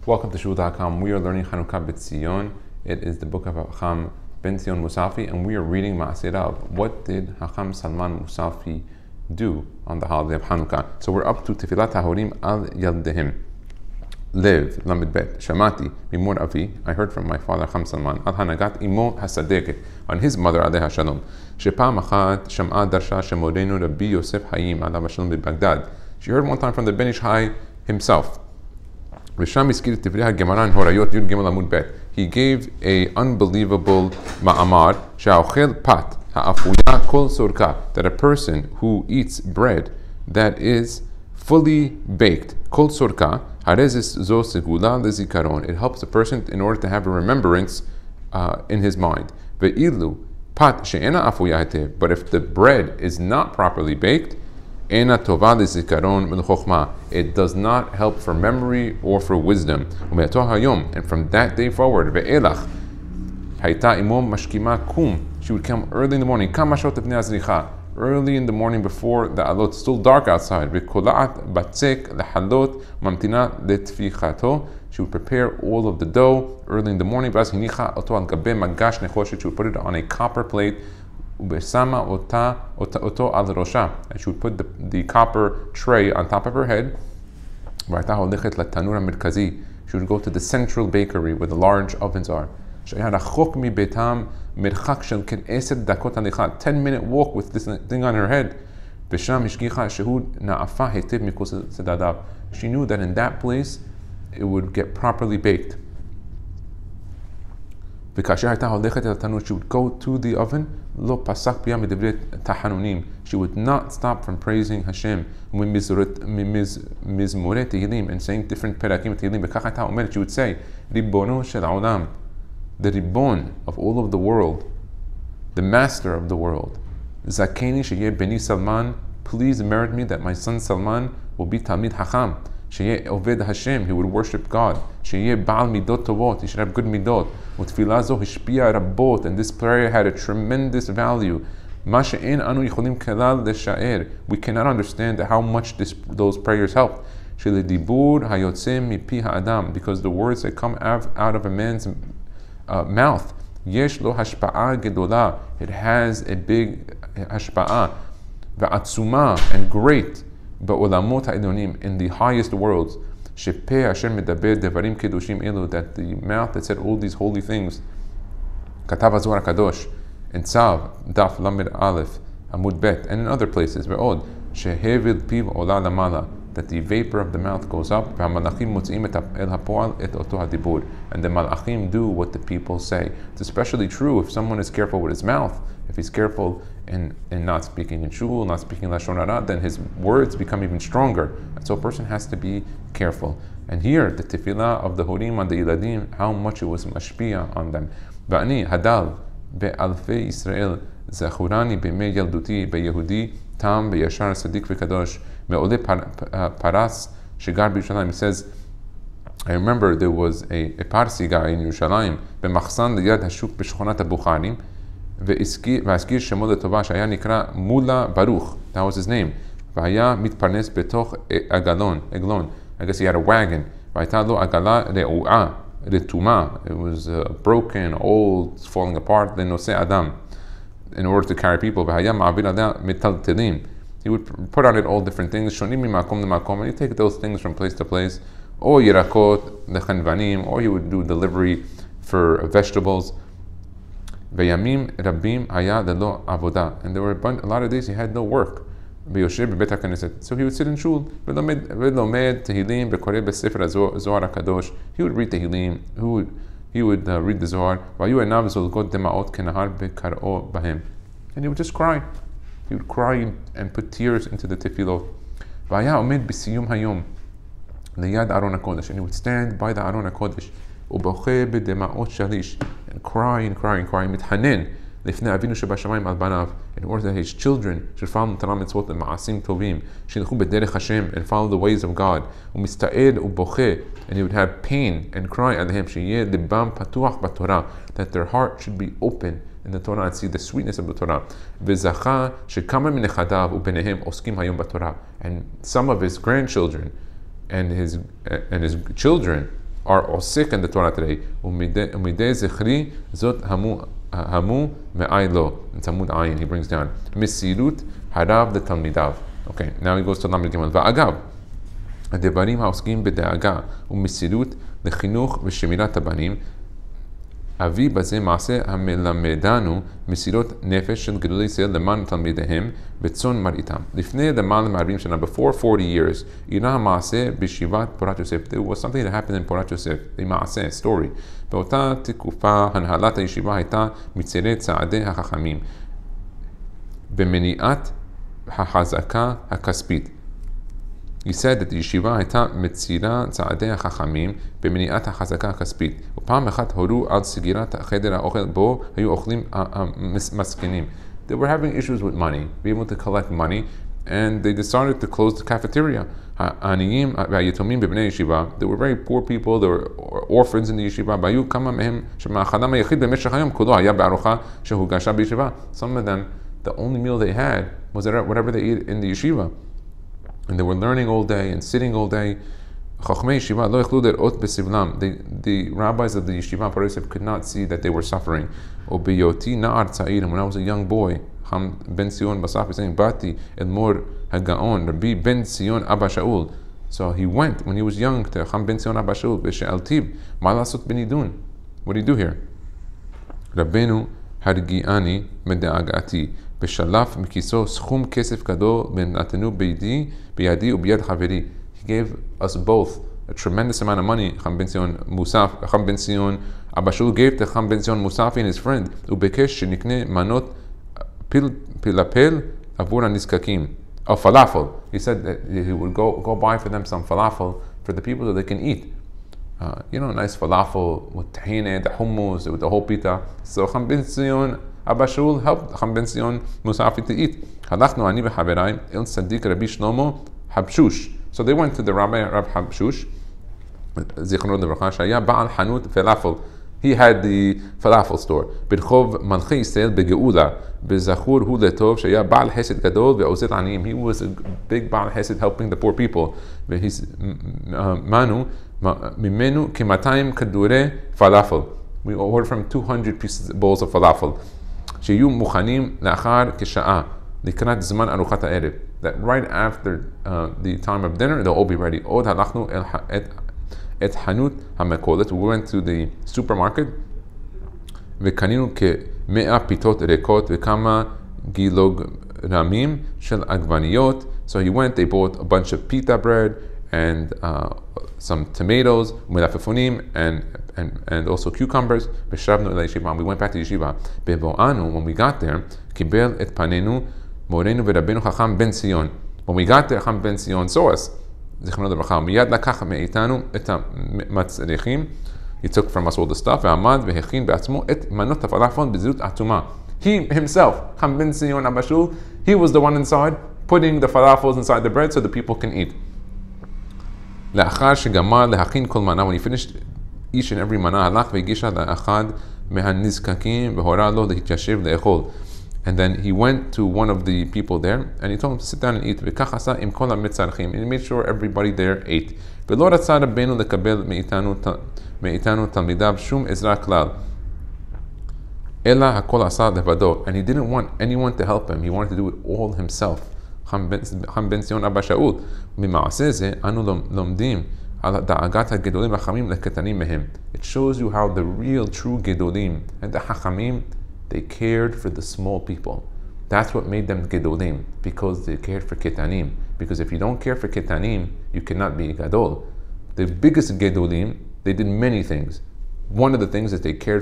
Welcome to Shul.com. We are learning Hanukkah BeSiyon. It is the book of Hacham BeSiyon Mutzafi, and we are reading Ma'aseh. What did Hacham Salman Mutzafi do on the holiday of Hanukkah? So we're up to Tefilat HaHorim al Yaldehim. Live, Lamed Bet, Shamati, Mimur Avi. I heard from my father Hacham Salman. Al Hanagat Imo Hasadeket, on his mother Aleha Shalom. Shepam Achat Sham'a Darsha Shemodenu Rabbi Yosef Hayim Alav Shalom B'Baghdad. She heard one time from the Ben Ish Hai himself. He gave a unbelievable ma'amar that a person who eats bread that is fully baked, it helps a person in order to have a remembrance in his mind. But if the bread is not properly baked, it does not help for memory or for wisdom. And from that day forward, she would come early in the morning, early in the morning before the alot, it's still dark outside. She would prepare all of the dough early in the morning. She would put it on a copper plate. And she would put the copper tray on top of her head. She would go to the central bakery where the large ovens are. 10-minute walk with this thing on her head. She knew that in that place it would get properly baked. She would go to the oven. She would not stop from praising Hashem and saying different perakim Tehillim. She would say, Ribbono shel Olam, the Ribbon of all of the world, the Master of the world. Zakeni sheyeh beni Salman, please merit me that my son Salman will be Talmid Hacham. Sheyeh Oved Hashem, he would worship God. Sheyeh Baal Midot Tovot, he should have good midot. Utfilah zo hishpia rabot, and this prayer had a tremendous value. Ma she'en anu yicholim kelal leshaer, we cannot understand how much those prayers helped. Sheledibur hayotzeh mipi ha'adam, because the words that come out of a man's mouth, yesh lo hashpa'ah gedolah, it has a big hashpa'ah, va'atzuma, and great. But olamot ha'edonim, in the highest worlds, shepeh Hashem medaber devarim kedushim elu, that the mouth that said all these holy things, katav HaZohar HaKadosh, in Tzav, Daf Lamed Aleph, Amud Bet, and in other places, ve'od, shehevid piv ola lamala, that the vapor of the mouth goes up, v'hamalachim motzi'im et el hapoal et oto hadibur, and the malachim do what the people say. It's especially true if someone is careful with his mouth. If he's careful in not speaking in shul, not speaking lashon hara, then his words become even stronger. And so a person has to be careful. And here, the tefillah of the horim on the iladim, how much it was mashpia on them. Va'ani hadal be'alfei Yisrael zachurani be'mei yalduti be'yehudi tam be'yashar sadiq ve'kadosh me'ole paras shegar b'Yerushalayim. He says, I remember there was a Parsi guy in Yerushalayim be'machsan liyad hashuk b'shchonat ha'Bukharim. That was his name. I guess he had a wagon. It was broken, old, falling apart. In order to carry people. He would put on it all different things. And he'd take those things from place to place. Or he would do delivery for vegetables. And there were a lot of days he had no work. So he would sit in shul. He would read Tehillim. He would read the Zohar. And he would just cry. He would cry and put tears into the tefillot. And he would stand by the Aron HaKodesh and cry מתחנן לפני אבינו שבשמיים על בניו, in order that his children should follow the Torah mitzvot and ma'asim tovim, שילכו בדרך Hashem, and follow the ways of God. ומסתעד ובוכה, and he would have pain and cry עליהם, שיהיה ליבם פתוח בתורה, that their heart should be open in the Torah and see the sweetness of the Torah. וזכה שכמה מנכדיו ובניהם עוסקים היום בתורה, and some of his grandchildren and his children are osik in the Torah today. Umidei zichri zot hamu me'aylo. In Tamud Ayin, he brings down Misirut harav the Talmidav. Okay, now he goes to Lamed Gimel. Va'agav, הדברים העוסקים בדאגה ומסירות לחינוך ושמירת הבנים, אביא בזה מעשה המלמדנו מסירות נפש של גדולי ישראל למען תלמידיהם בצאן מרעיתם. לפני למעלה מ-40 שנה, before 40 years, אירע המעשה בישיבת פורת יוסף. There was something that happened in פורת יוסף, a מעשה, a story. באותה תקופה הנהלת הישיבה הייתה מצירי צעדי החכמים במניעת החזקה הכספית. He said that the yeshiva הייתה מצירה צעדי החכמים במניעת החזקה הכספית. ופעם אחת הורו על סגירת חדר האוכל בו היו אוכלים מסכנים. They were having issues with money, being able to collect money, and they decided to close the cafeteria. העניים והיתומים בבני ישיבה, they were very poor people, they were orphans in the yeshiva, והיו כמה מהם שמאכלם היחיד במשך היום כולו היה בארוחה שהוגשה בישיבה. Some of them, the only meal they had was whatever they ate in the yeshiva. And they were learning all day and sitting all day. The rabbis of the yeshiva could not see that they were suffering. And when I was a young boy, BeSiyon Mutzafi saying, Bati Elmor Hagaon, Rabbi BeSiyon Abba Shaul. So he went when he was young to BeSiyon Abba Shaul, B'She'altib, Malasut Benidun. What do you do here? Rabbeinu Hargiani Meda'agati. בשלף מכיסו סכום כסף גדול ונתנו בידי וביד חברי. He gave us both a tremendous amount of money. Cham BeSiyon Abba Shaul gave to Cham BeSiyon Mutzafi and his friend. וביקש שנקנה מנות פלפל עבור הנזקקים. Oh, falafel. He said that he would go buy for them some falafel for the people so they can eat. Nice falafel with tahine, the hummus, with the whole pita. So Cham BeSiyon Abba Shaul helped Cham BeSiyon Mutzafi to eat. Halachnu ani v'chaverai el tzaddik Rabbi Shlomo Habshush. So they went to the Rabbi Habshush, zichrono levrcha, shaya ba'al hanut falafel. He had the falafel store. B'rchov Malchi Yisrael begeula, b'zachur hu letov, shaya ba'al hesed gadol ve'ozet aniyim. He was a big ba'al hesed helping the poor people. His manu mimenu kimatayim kadure falafel. We ordered from 200 bowls of falafel. שיהיו מוכנים לאחר כשעה לקראת זמן ארוחת הערב. That right after the time of dinner, they'll all be ready. עוד הלכנו את חנות המכולת. We went to the supermarket וקנינו כ100 פיתות ריקות וכמה קילוגרמים של עגבניות. So he went, they bought a bunch of pita bread and some tomatoes, melafonim, and also cucumbers. We went back to yeshiva. When we got there, קיבל את פנינו מורנו ורבנו חכם BeSiyon. When we got there, חכם BeSiyon saw us. זיכרונו לברכה. מיד לקח מאיתנו את המצריכים. He took from us all the stuff, ועמד והכין בעצמו את מנות הפלאפל בזהירות עצומה. He himself, חכם BeSiyon Abba Shaul, he was the one inside putting the falafels inside the bread so the people can eat. לאחר שגמר להכין כל מנה, when he finished each and every מנה, הלך והגישה לאחד מהנזקקים והורה לו להתיישב לאכול. And then he went to one of the people there and he told him to sit down and eat. וכך עשה עם כל המצרכים. And he made sure everybody there ate. ולא רצה רבנו לקבל מאיתנו תלמידיו שום עזרה כלל. אלא הכל עשה לבדו. And he didn't want anyone to help him. He wanted to do it all himself. חכם BeSiyon Abba Shaul. ממעשה זה אנו לומדים על דאגת הגדולים והחכמים לקטנים מהם. It shows you how the real true gedolim and the hachamim, they cared for the small people. That's what made them gedolim, because they cared for ketanim. Because if you don't care for ketanim, you cannot be gadol. The biggest gedolim, they did many things. One of the things is they cared